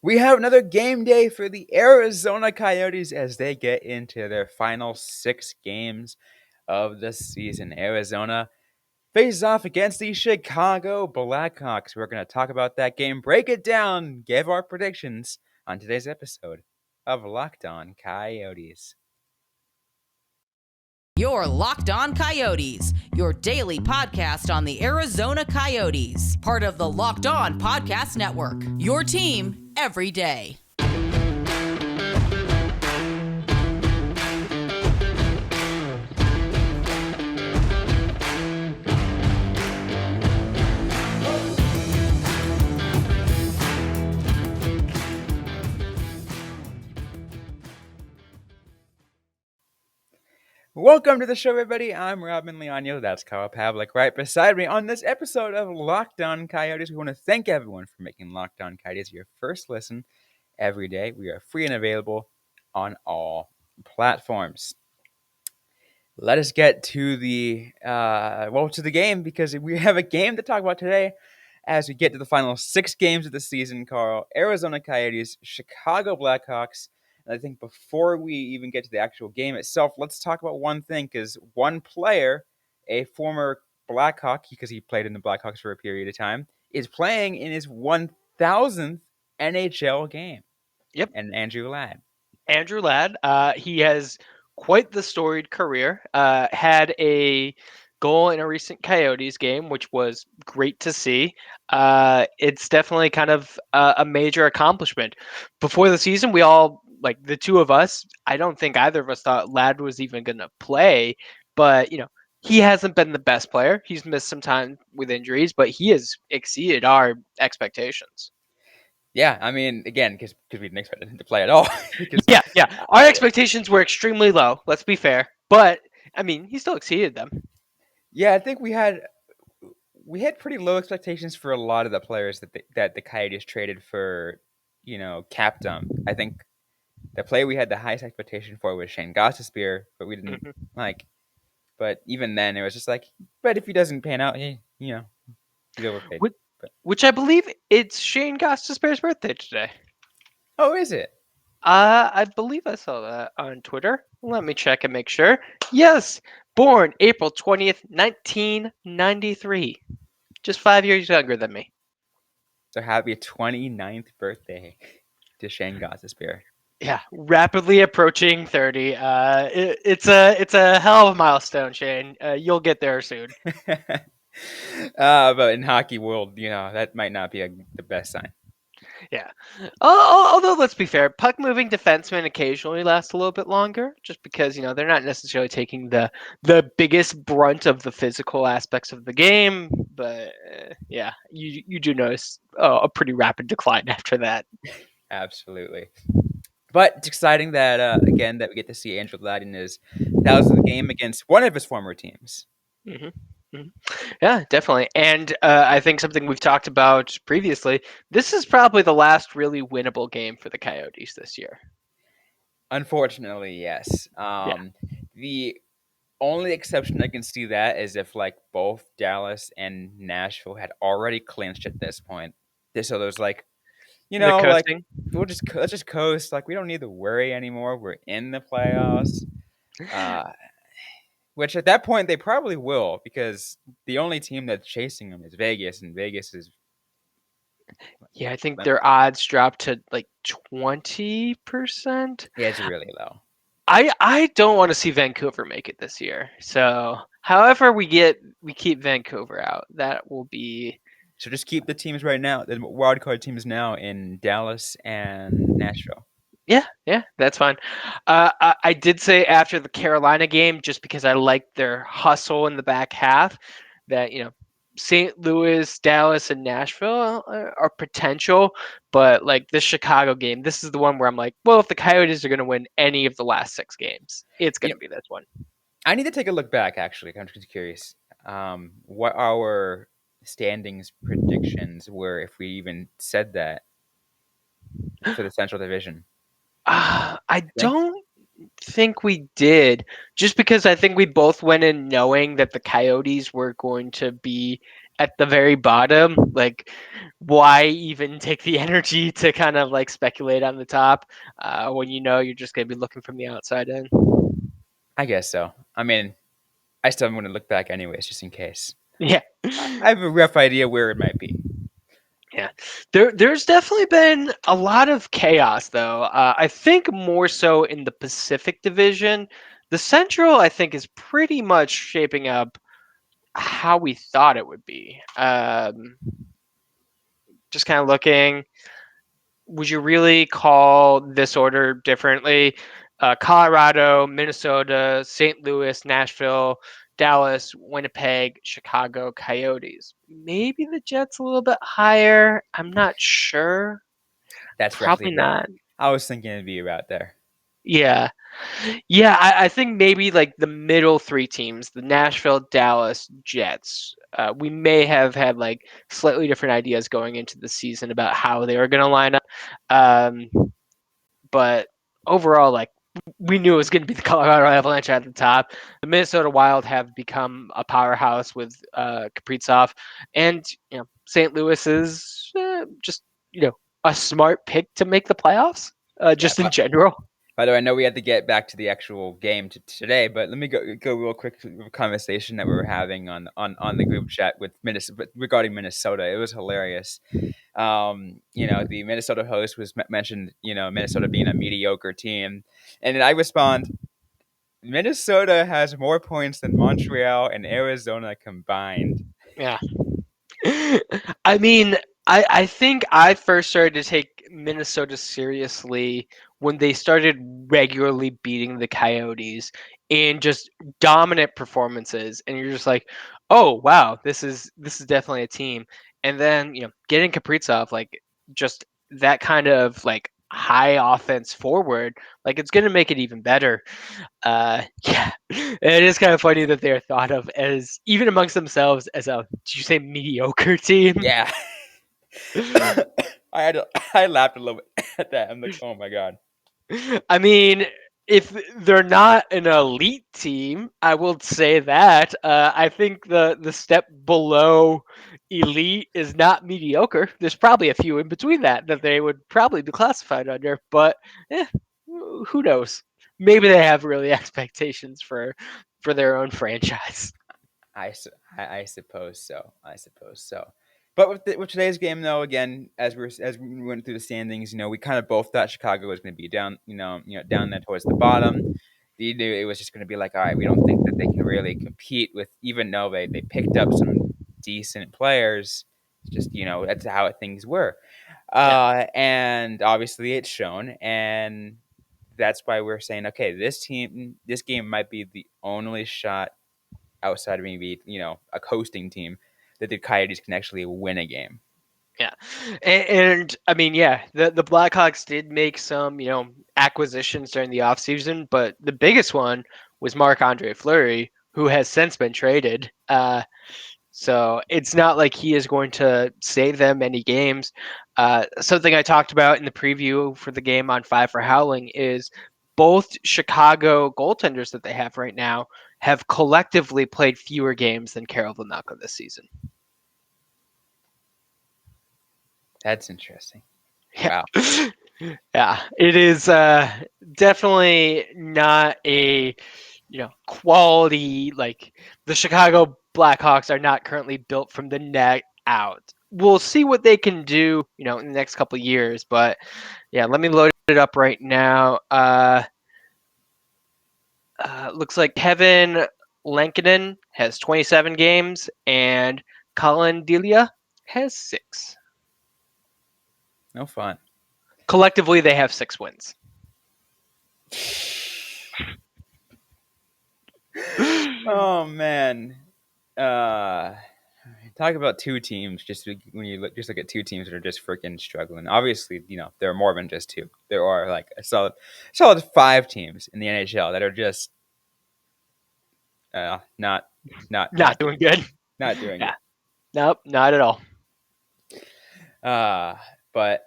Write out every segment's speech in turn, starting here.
We have another game day for the Arizona Coyotes as they get into their final 6 games of the season. Arizona faces off against the Chicago Blackhawks. We're going to talk about that game, break it down, give our predictions on today's episode of Locked On Coyotes. You're Locked On Coyotes, your daily podcast on the Arizona Coyotes, part of the Locked On Podcast Network, your team every day. Welcome to the show, everybody. I'm Robyn Leonio. That's Carl Pavlik right beside me on this episode of Locked On Coyotes. We want to thank everyone for making Locked On Coyotes your first listen every day. We are free and available on all platforms. Let us get to the game, because we have a game to talk about today as we get to the final 6 games of the season, Carl. Arizona Coyotes, Chicago Blackhawks. And I think before we even get to the actual game itself, let's talk about one thing, because one player, a former Blackhawk, because he played in the Blackhawks for a period of time, is playing in his 1,000th NHL game. Yep. And Andrew Ladd. Andrew Ladd, he has quite the storied career. Had a goal in a recent Coyotes game, which was great to see. It's definitely kind of a major accomplishment. Before the season, we all, like the two of us, I don't think either of us thought Ladd was even going to play. But, he hasn't been the best player. He's missed some time with injuries, but he has exceeded our expectations. Yeah, I mean, again, because we didn't expect him to play at all. Yeah. Our expectations were extremely low, let's be fair. But, I mean, he still exceeded them. Yeah, I think we had pretty low expectations for a lot of the players that the Coyotes traded for, cap dump. I think the player we had the highest expectation for was Shane Gostisbehere, but we didn't like. But even then, it was just like, but if he doesn't pan out, he's overpaid. Which I believe it's Shane Gostisbehere's birthday today. Oh, is it? I believe I saw that on Twitter. Let me check and make sure. Yes, born April 20th, 1993. Just 5 years younger than me. So happy 29th birthday to Shane Gostisbehere. Yeah, rapidly approaching 30. It's a hell of a milestone, Shane. You'll get there soon. But in hockey world, that might not be the best sign. Yeah. Although, let's be fair, puck-moving defensemen occasionally last a little bit longer, just because, they're not necessarily taking the biggest brunt of the physical aspects of the game. But, yeah, you do notice a pretty rapid decline after that. Absolutely. But it's exciting that, again, that we get to see Andrew Ladd in his 1,000th game against one of his former teams. Mm-hmm. Yeah, definitely. And I think something we've talked about previously, this is probably the last really winnable game for the Coyotes this year. Unfortunately, yes. The only exception I can see that is if both Dallas and Nashville had already clinched at this point. So there's let's just coast. We don't need to worry anymore. We're in the playoffs. Which at that point they probably will, because the only team that's chasing them is Vegas, and Vegas is. Yeah, I think their odds dropped to 20%. Yeah, it's really low. I don't want to see Vancouver make it this year. So, however we keep Vancouver out, that will be. So just keep the teams right now. The wildcard teams now in Dallas and Nashville. Yeah, that's fine. I did say after the Carolina game, just because I liked their hustle in the back half, that St. Louis, Dallas, and Nashville are potential, but this Chicago game, this is the one where I'm like, well, if the Coyotes are going to win any of the last 6 games, it's going to be this one. I need to take a look back, actually. I'm just curious what our standings predictions were, if we even said that, for the Central Division. I don't think we did, just because I think we both went in knowing that the Coyotes were going to be at the very bottom, like why even take the energy to kind of like speculate on the top when you know you're just going to be looking from the outside in? I guess so. I mean, I still want to look back anyways, just in case. Yeah. I have a rough idea where it might be. Yeah, there's definitely been a lot of chaos though. I think more so in the Pacific Division. The Central, I think, is pretty much shaping up how we thought it would be. Just kind of looking. Would you really call this order differently? Colorado, Minnesota, St. Louis, Nashville, Dallas, Winnipeg, Chicago, Coyotes. Maybe the Jets a little bit higher. I'm not sure. That's roughly Probably right. not. I was thinking it'd be about there. Yeah. Yeah, I think maybe like the middle three teams, the Nashville, Dallas, Jets. We may have had like slightly different ideas going into the season about how they were going to line up. Um, but overall, like we knew it was going to be the Colorado Avalanche at the top. The Minnesota Wild have become a powerhouse with Kaprizov, and St. Louis is just a smart pick to make the playoffs, Yeah. just in general. By the way, I know we had to get back to the actual game today, but let me go real quick to the conversation that we were having on the group chat with Minnesota regarding Minnesota. It was hilarious. The Minnesota host was mentioned, Minnesota being a mediocre team, and then I respond, Minnesota has more points than Montreal and Arizona combined. Yeah. I mean, I think I first started to take Minnesota seriously when they started regularly beating the Coyotes in just dominant performances, and you're just like, oh wow, this is definitely a team. And then getting Kaprizov, like just that kind of like high offense forward, like it's gonna make it even better. Yeah, it is kind of funny that they're thought of as even amongst themselves as a did you say mediocre team? Yeah. I laughed a little bit at that. I'm like, oh my god. I mean, if they're not an elite team, I will say that. I think the step below elite is not mediocre. There's probably a few in between that they would probably be classified under, but who knows? Maybe they have really expectations for their own franchise. I suppose so. I suppose so. But with today's game, though, again, as we went through the standings, we kind of both thought Chicago was going to be down, down there towards the bottom. We knew it was just going to be like, all right, we don't think that they can really compete with, even though they picked up some decent players. It's just that's how things were, Yeah. and obviously it's shown, and that's why we're saying, okay, this game might be the only shot outside of maybe a coasting team that the Coyotes can actually win a game. Yeah, and I mean, yeah, the Blackhawks did make some, acquisitions during the offseason, but the biggest one was Marc-Andre Fleury, who has since been traded. So it's not like he is going to save them any games. Something I talked about in the preview for the game on Five for Howling is both Chicago goaltenders that they have right now have collectively played fewer games than Carol Vlanaka this season. That's interesting. Yeah. Wow. Yeah, it is definitely not a quality, like the Chicago Blackhawks are not currently built from the neck out. We'll see what they can do, in the next couple of years. But yeah, let me load it up right now. Looks like Kevin Lankinen has 27 games and Colin Delia has 6. No fun. Collectively, they have 6 wins. Oh man. Uh Talk about two teams. When you look at two teams that are just freaking struggling. Obviously, there are more than just two. There are like a solid 5 teams in the NHL that are just not Not doing doing good. good. Not doing Yeah. good. Nope, not at all. But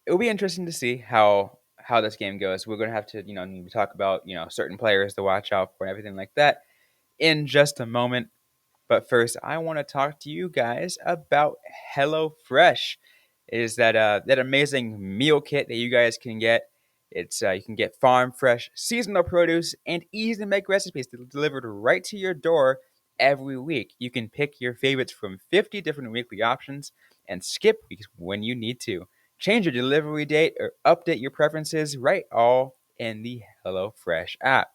it'll be interesting to see how this game goes. We're gonna have to talk about certain players to watch out for and everything like that in just a moment. But first, I want to talk to you guys about HelloFresh. It is that amazing meal kit that you guys can get. It's you can get farm fresh, seasonal produce and easy to make recipes delivered right to your door every week. You can pick your favorites from 50 different weekly options and skip weeks when you need to. Change your delivery date or update your preferences right all in the HelloFresh app.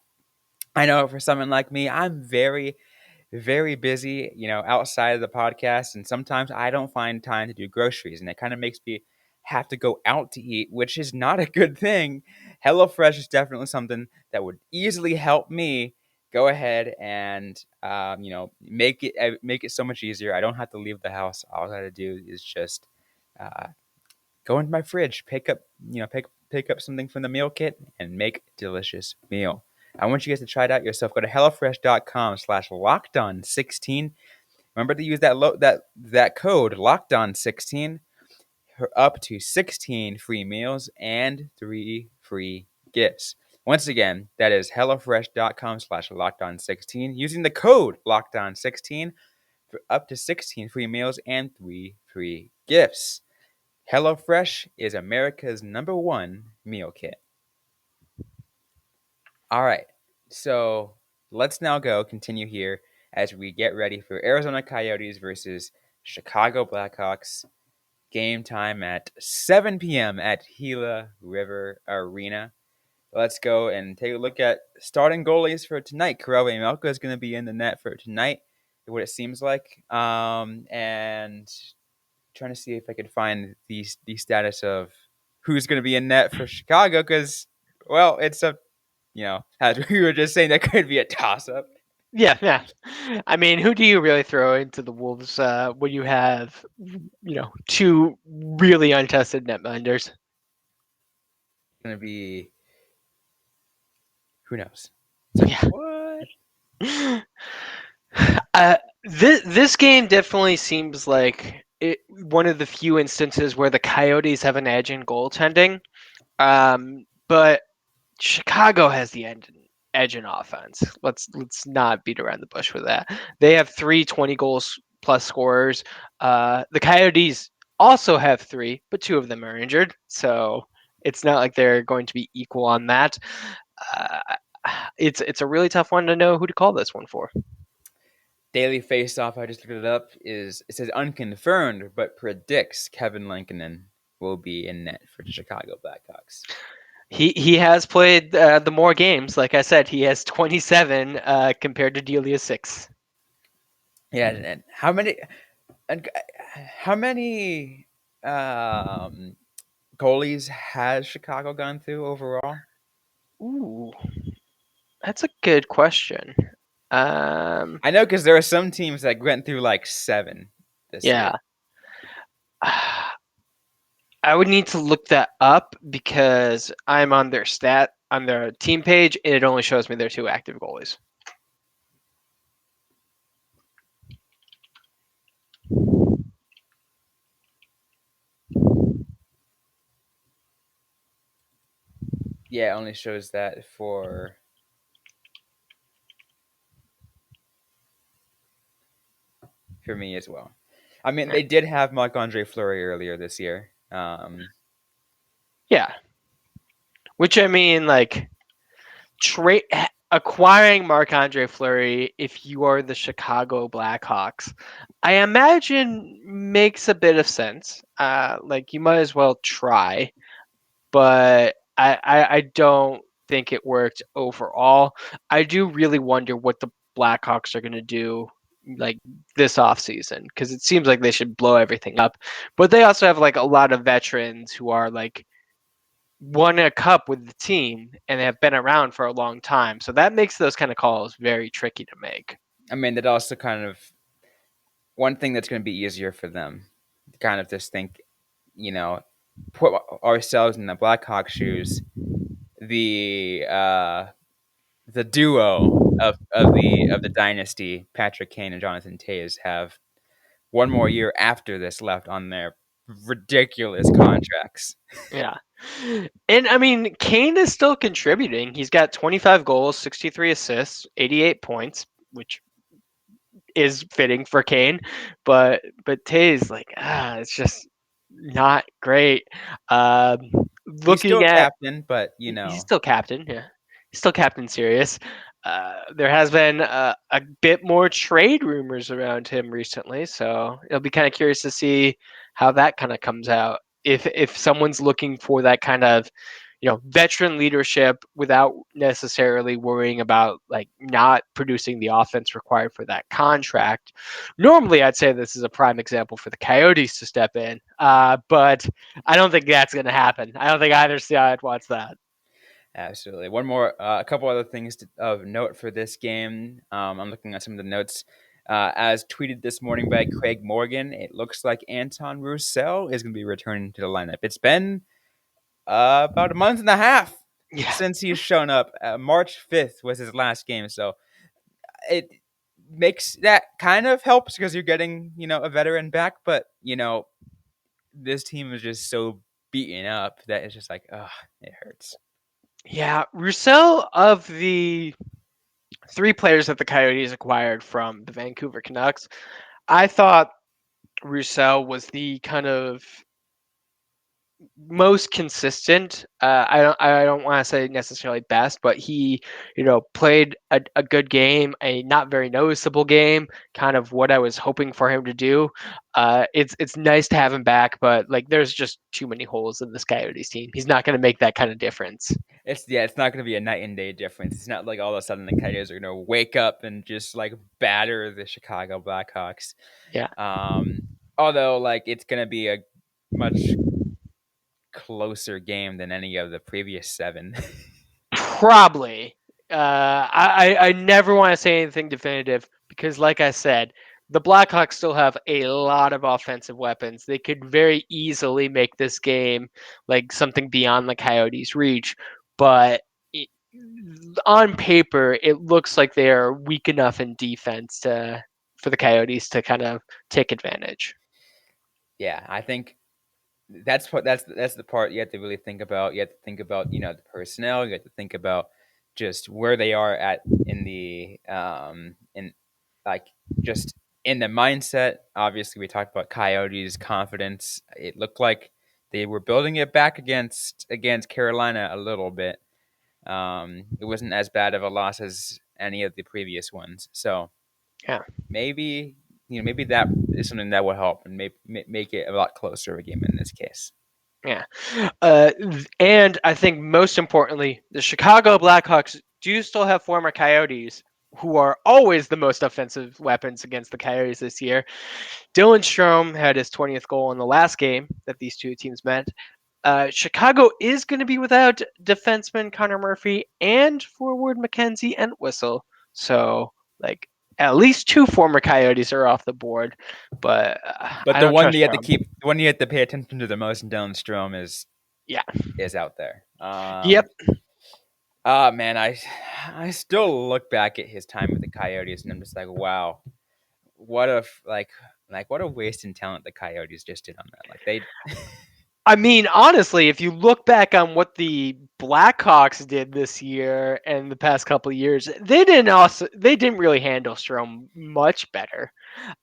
I know for someone like me, I'm very busy, outside of the podcast, and sometimes I don't find time to do groceries, and it kind of makes me have to go out to eat, which is not a good thing. HelloFresh is definitely something that would easily help me go ahead and make it so much easier. I don't have to leave the house. All I got to do is just uh, go into my fridge, pick up something from the meal kit, and make a delicious meal. I want you guys to try it out yourself. Go to hellofresh.com/lockedon16. Remember to use that code lockedon16 for up to 16 free meals and 3 free gifts. Once again, that is hellofresh.com/lockedon16 using the code lockedon16 for up to 16 free meals and 3 free gifts. HelloFresh is America's #1 meal kit. All right, so let's now continue here as we get ready for Arizona Coyotes versus Chicago Blackhawks. Game time at 7 p.m. at Gila River Arena. Let's go and take a look at starting goalies for tonight. Karel Melka is going to be in the net for tonight, what it seems like. And trying to see if I could find the status of who's going to be in net for Chicago because, well, it's as we were just saying, that could be a toss up. Yeah, yeah. I mean, who do you really throw into the Wolves when you have, two really untested netminders? It's going to be, who knows? It's like, Yeah. what? This game definitely seems like one of the few instances where the Coyotes have an edge in goaltending. But Chicago has the edge in offense. Let's not beat around the bush with that. They have 3 goals plus scorers. The Coyotes also have 3, but 2 of them are injured, so it's not like they're going to be equal on that. Uh, it's a really tough one to know who to call this one for. Daily Faceoff, I just looked it up, it says unconfirmed, but predicts Kevin Lankinen will be in net for the Chicago Blackhawks. He has played the more games. Like I said, he has 27 compared to Delia's 6. Yeah, and how many goalies has Chicago gone through overall? Ooh, that's a good question. I know because there are some teams that went through like 7 this Yeah. year. I would need to look that up because I'm on their team page, and it only shows me their 2 active goalies. Yeah, it only shows that for me as well. I mean, they did have Marc-Andre Fleury earlier this year. Yeah, which I mean, like acquiring Marc-Andre Fleury, if you are the Chicago Blackhawks, I imagine makes a bit of sense. Like you might as well try, but I don't think it worked overall. I do really wonder what the Blackhawks are going to do like this offseason because it seems like they should blow everything up. But they also have like a lot of veterans who are like won a cup with the team and they have been around for a long time. So that makes those kind of calls very tricky to make. I mean, that also kind of one thing that's going to be easier for them. Kind of just think, put ourselves in the Blackhawks shoes. The duo of the dynasty, Patrick Kane and Jonathan Toews, have one more year after this left on their ridiculous contracts. Yeah. And I mean, Kane is still contributing. He's got 25 goals, 63 assists, 88 points, which is fitting for Kane, but Tay's like it's just not great. Um, He's Looking still at captain, but he's still captain, yeah, he's still Captain Serious. There has been a bit more trade rumors around him recently, so it'll be kind of curious to see how that kind of comes out. If someone's looking for that kind of veteran leadership without necessarily worrying about like not producing the offense required for that contract, normally I'd say this is a prime example for the Coyotes to step in, but I don't think that's going to happen. I don't think either side wants that. absolutely. One more, a couple other things of note for this game. I'm looking at some of the notes. As tweeted this morning by Craig Morgan, it looks like Anton Roussel is going to be returning to the lineup. It's been about a month and a half Yeah. since he's shown up. March 5th was his last game, so it makes that kind of helps because you're getting a veteran back, but this team is just so beaten up that it's just like, oh, it hurts. Yeah, Roussel, of the three players that the Coyotes acquired from the Vancouver Canucks, I thought Roussel was the kind of most consistent. I don't want to say necessarily best, but he played a good game, a not very noticeable game, kind of what I was hoping for him to do. It's nice to have him back, but like there's just too many holes in this Coyotes team. He's not going to make that kind of difference. It's not going to be a night and day difference. It's not like all of a sudden the Coyotes are going to wake up and just like batter the Chicago Blackhawks. Yeah. Um, Although like it's going to be a much closer game than any of the previous seven. Probably. I never want to say anything definitive because, like I said, the Blackhawks still have a lot of offensive weapons. They could very easily make this game like something beyond the Coyotes' reach, but it, on paper, it looks like they are weak enough in defense to for the Coyotes to kind of take advantage. Yeah, I think that's the part you have to really think about. You have to think about the personnel. You have to think about just where they are at in the in like just in the mindset. Obviously, we talked about Coyotes' confidence. It looked like they were building it back against Carolina a little bit. It wasn't as bad of a loss as any of the previous ones. So Yeah. maybe maybe that is something that will help and make it a lot closer of a game in this case. Yeah. And I think most importantly, the Chicago Blackhawks do still have former Coyotes who are always the most offensive weapons against the Coyotes this year. Dylan Strome had his 20th goal in the last game that these two teams met. Chicago is going to be without defenseman Connor Murphy and forward Mackenzie Entwistle. So, like, at least two former Coyotes are off the board, but But I don't trust Strome. the one you have to pay attention to the most in Dylan Strom Yeah. is out there. Yep. Man, I still look back at his time with the Coyotes and I'm just like, wow, what a what a waste in talent the Coyotes just did on that. Like they, I mean, honestly, if you look back on what the Blackhawks did this year and the past couple of years, they didn't really handle Strom much better.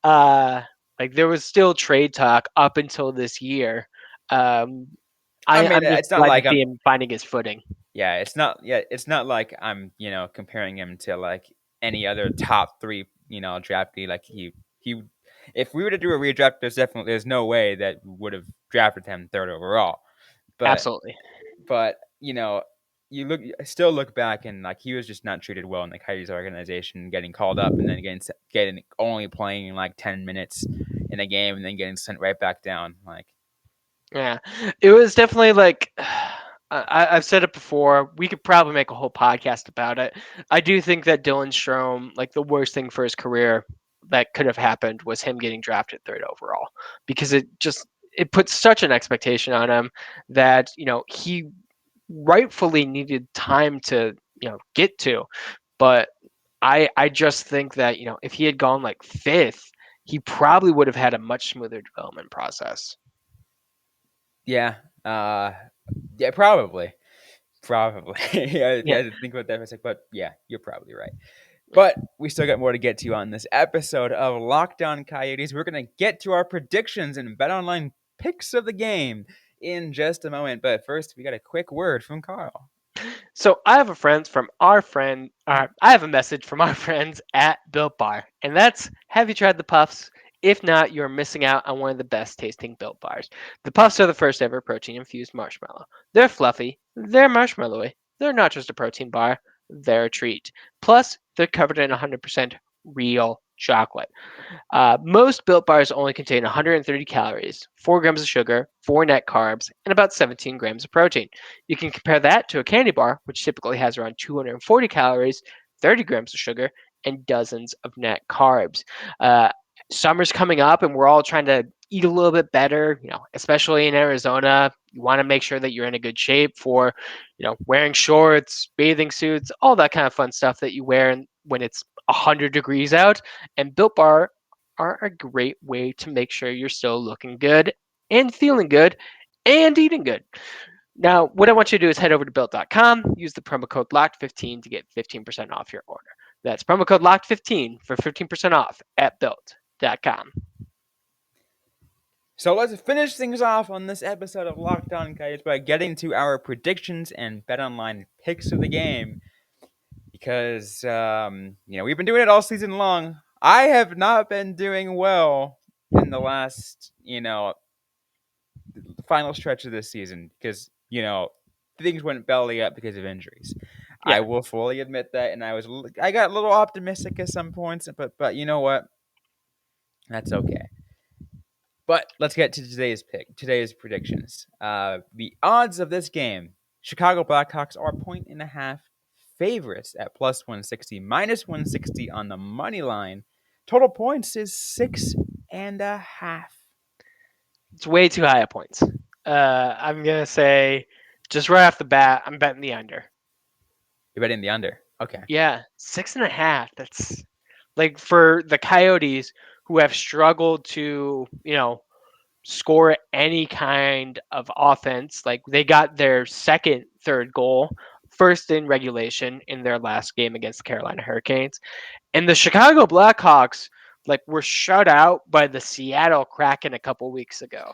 Uh, like there was still trade talk up until this year. Um, I mean, I'm just it's not glad to like see I'm him finding his footing. it's not like I'm comparing him to like any other top three draftee. Like he if we were to do a redraft, there's no way that we would have drafted him third overall. But Absolutely. but you still look back and like he was just not treated well in the Coyotes organization, getting called up and then getting only playing like 10 minutes in a game and then getting sent right back down. Like Yeah, it was definitely like I've said it before. We could probably make a whole podcast about it. I do think that Dylan Strome, like the worst thing for his career that could have happened was him getting drafted third overall because it puts such an expectation on him that he rightfully needed time to get to, but I just think that if he had gone like fifth, he probably would have had a much smoother development process. yeah, uh, yeah, probably. Probably. Yeah, Yeah. I had to think about that for a sec, but yeah, you're probably right. But we still got more to get to on this episode of Locked On Coyotes. We're going to get to our predictions and bet online picks of the game in just a moment. But first, we got a quick word from Carl. So I have a friend from our friend. I have a message from our friends at Built Bar, and that's: have you tried the puffs? If not, you're missing out on one of the best tasting Built Bars. The puffs are the first ever protein infused marshmallow. They're fluffy, they're marshmallowy, they're not just a protein bar, they're a treat. Plus, they're covered in 100% real chocolate. Most Built Bars only contain 130 calories, 4 grams of sugar, 4 net carbs, and about 17 grams of protein. You can compare that to a candy bar, which typically has around 240 calories, 30 grams of sugar, and dozens of net carbs. Uh, Summer's coming up, and we're all trying to eat a little bit better. Especially in Arizona, you want to make sure that you're in a good shape for, wearing shorts, bathing suits, all that kind of fun stuff that you wear when it's 100 degrees out. And Built Bar are a great way to make sure you're still looking good and feeling good and eating good. Now, what I want you to do is head over to built.com, use the promo code LOCKED15 to get 15% off your order. That's promo code LOCKED15 for 15% off at built.com. So let's finish things off on this episode of Locked On Coyotes by getting to our predictions and bet online picks of the game. Because, we've been doing it all season long. I have not been doing well in the last, final stretch of this season because, things went belly up because of injuries. I Yeah. will fully admit that, and I got a little optimistic at some points, but you know what? That's okay. But let's get to today's predictions. The odds of this game: Chicago Blackhawks are 1.5 favorites at plus 160, minus 160 on the money line. Total points is 6.5. It's way too high at points. I'm going to say, just right off the bat, I'm betting the under. You're betting the under. Okay. Yeah, 6.5. That's like for the Coyotes, who have struggled to, score any kind of offense. Like they got their third goal, first in regulation in their last game against the Carolina Hurricanes. And the Chicago Blackhawks, were shut out by the Seattle Kraken a couple weeks ago.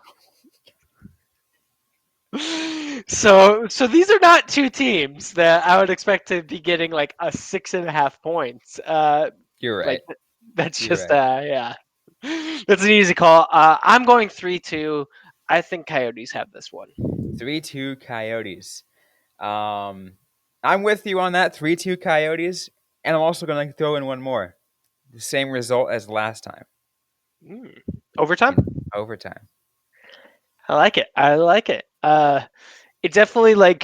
So these are not two teams that I would expect to be getting like a 6.5 points. You're right. That's You're just right. yeah. That's an easy call. I'm going 3-2. I think Coyotes have this one. 3-2 Coyotes. I'm with you on that. 3-2 Coyotes. And I'm also going to throw in one more. The same result as last time Overtime? in overtime. I like it. It definitely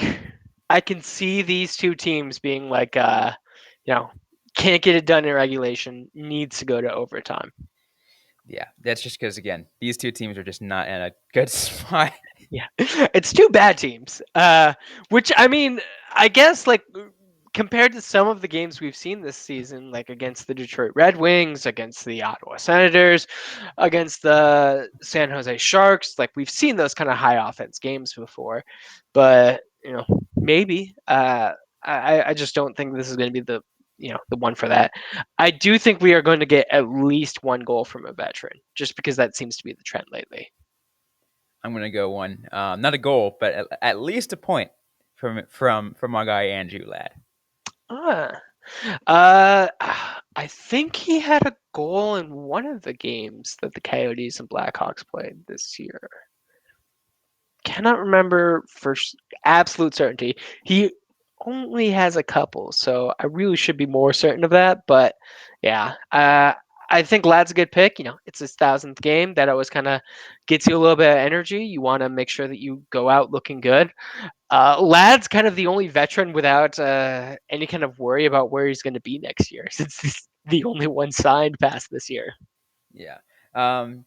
I can see these two teams being can't get it done in regulation, needs to go to overtime. Yeah, that's just because, again, these two teams are just not in a good spot. Yeah, it's two bad teams. Which I mean, I guess compared to some of the games we've seen this season, like against the Detroit Red Wings, against the Ottawa Senators, against the San Jose Sharks, we've seen those kind of high offense games before. But maybe I just don't think this is going to be the one for that. I do think we are going to get at least one goal from a veteran, just because that seems to be the trend lately. I'm going to go one. Not a goal, but at least a point from our guy Andrew Ladd. I think he had a goal in one of the games that the Coyotes and Blackhawks played this year. Cannot remember for absolute certainty. He only has a couple, so I really should be more certain of that. But yeah, I think Ladd's a good pick. It's his 1,000th game. That always kind of gets you a little bit of energy. You want to make sure that you go out looking good. Ladd's kind of the only veteran without any kind of worry about where he's going to be next year, since he's the only one signed past this year. Yeah. Kind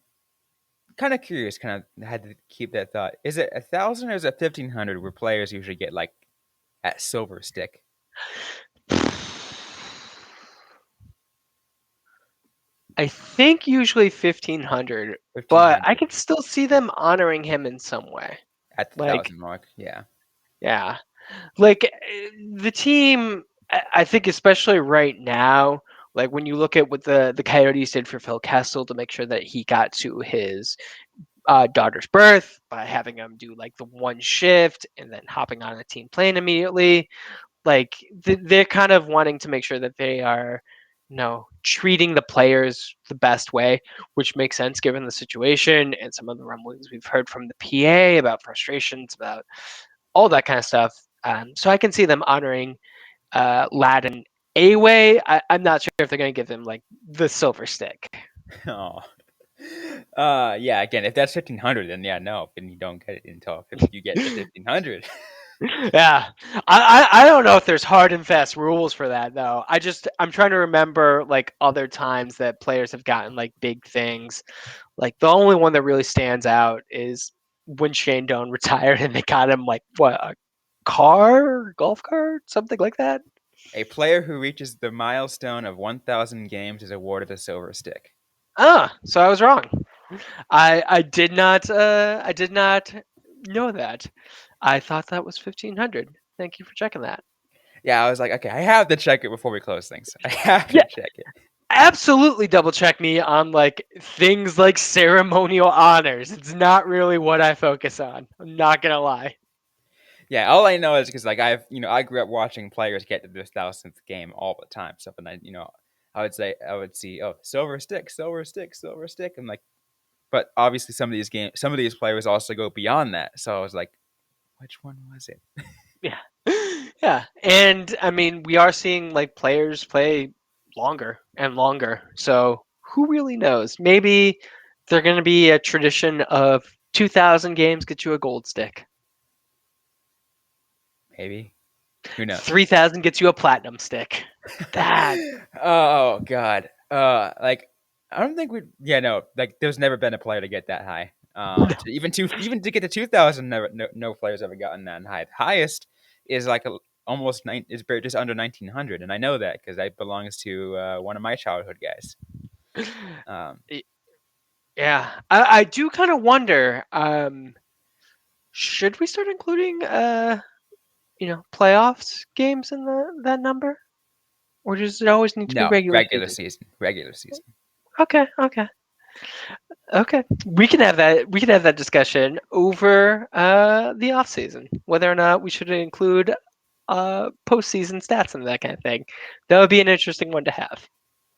of curious. Kind of had to keep that thought. Is it 1,000 or is it 1,500 where players usually get at silver stick? I think usually 1,500, but I 1,500 can still see them honoring him in some way. at the 1,000 mark. Yeah. Yeah, the team. I think especially right now, Like when you look at what the Coyotes did for Phil Kessel to make sure that he got to his daughter's birth by having him do like the one shift and then hopping on a team plane immediately. Like they're kind of wanting to make sure that they are, treating the players the best way, which makes sense given the situation and some of the rumblings we've heard from the PA about frustrations about all that kind of stuff. So I can see them honoring Lad in a way. I'm not sure if they're going to give him like the silver stick. Oh. Yeah. Again, if that's 1,500, then yeah, no, then you don't get it until you get the 1,500. Yeah, I don't know if there's hard and fast rules for that though. I'm trying to remember like other times that players have gotten like big things. Like the only one that really stands out is when Shane Doan retired and they got him like what, a golf cart, something like that. A player who reaches the milestone of 1,000 games is awarded a silver stick. So I was wrong. I did not know that. I thought that was 1,500. Thank you for checking that. Yeah, I was like, okay, I have to check it before we close things. I have Yeah, to check it. absolutely double check me on like things like ceremonial honors. It's not really what I focus on. I'm not gonna lie. Yeah, all I know is because like I grew up watching players get to this 1,000th game all the time. So when I would see, oh, silver stick, silver stick, silver stick. I'm like, but obviously some of these players also go beyond that. So I was like, which one was it? Yeah. Yeah. And I mean, we are seeing like players play longer and longer. So who really knows? Maybe they're going to be a tradition of 2,000 games get you a gold stick. Maybe. Who knows? 3,000 gets you a platinum stick. That. Oh God. Like I don't think we. Yeah, no. Like there's never been a player to get that high. Even to get to 2,000, no player's ever gotten that high. The highest is like almost is just under 1,900, and I know that because that belongs to one of my childhood guys. Um, Yeah. I do kind of wonder, should we start including playoffs games in that number? Or does it always need to be no, regular season? regular season. Okay, okay. Okay, we can have that. We can have that discussion over the off season, whether or not we should include postseason stats and that kind of thing. That would be an interesting one to have.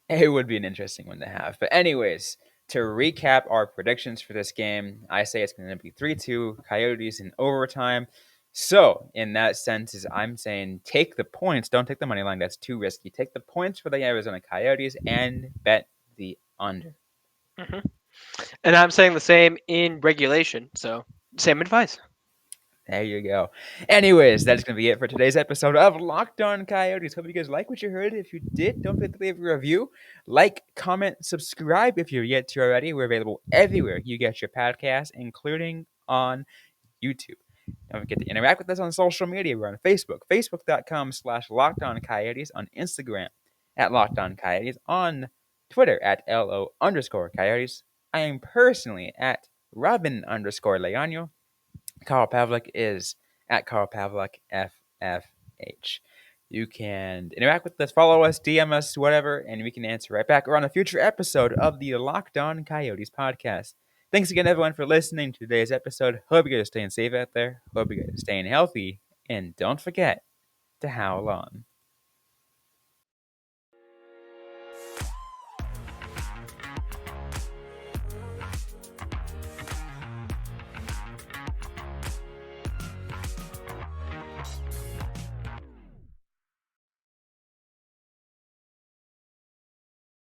It would be an interesting one to have. But anyways, to recap our predictions for this game, I say it's going to be 3-2 Coyotes in overtime. So, in that sense, is I'm saying take the points. Don't take the money line. That's too risky. Take the points for the Arizona Coyotes and bet the under. Hmm. And I'm saying the same in regulation. So same advice. There you go. Anyways, that's going to be it for today's episode of Locked On Coyotes. Hope you guys like what you heard. If you did, don't forget to leave a review. Like, comment, subscribe if you're yet to already. We're available everywhere you get your podcast, including on YouTube. Don't forget to interact with us on social media. We're on Facebook, facebook.com/LockedOnCoyotes, on Instagram at LockedOnCoyotes, on Twitter at LO_Coyotes. I am personally at Robyn_Leano. Carl Pavlik is at Carl Pavlik FFH. You can interact with us, follow us, DM us, whatever, and we can answer right back or on a future episode of the Locked On Coyotes podcast. Thanks again, everyone, for listening to today's episode. Hope you guys are staying safe out there. Hope you guys are staying healthy. And don't forget to howl on.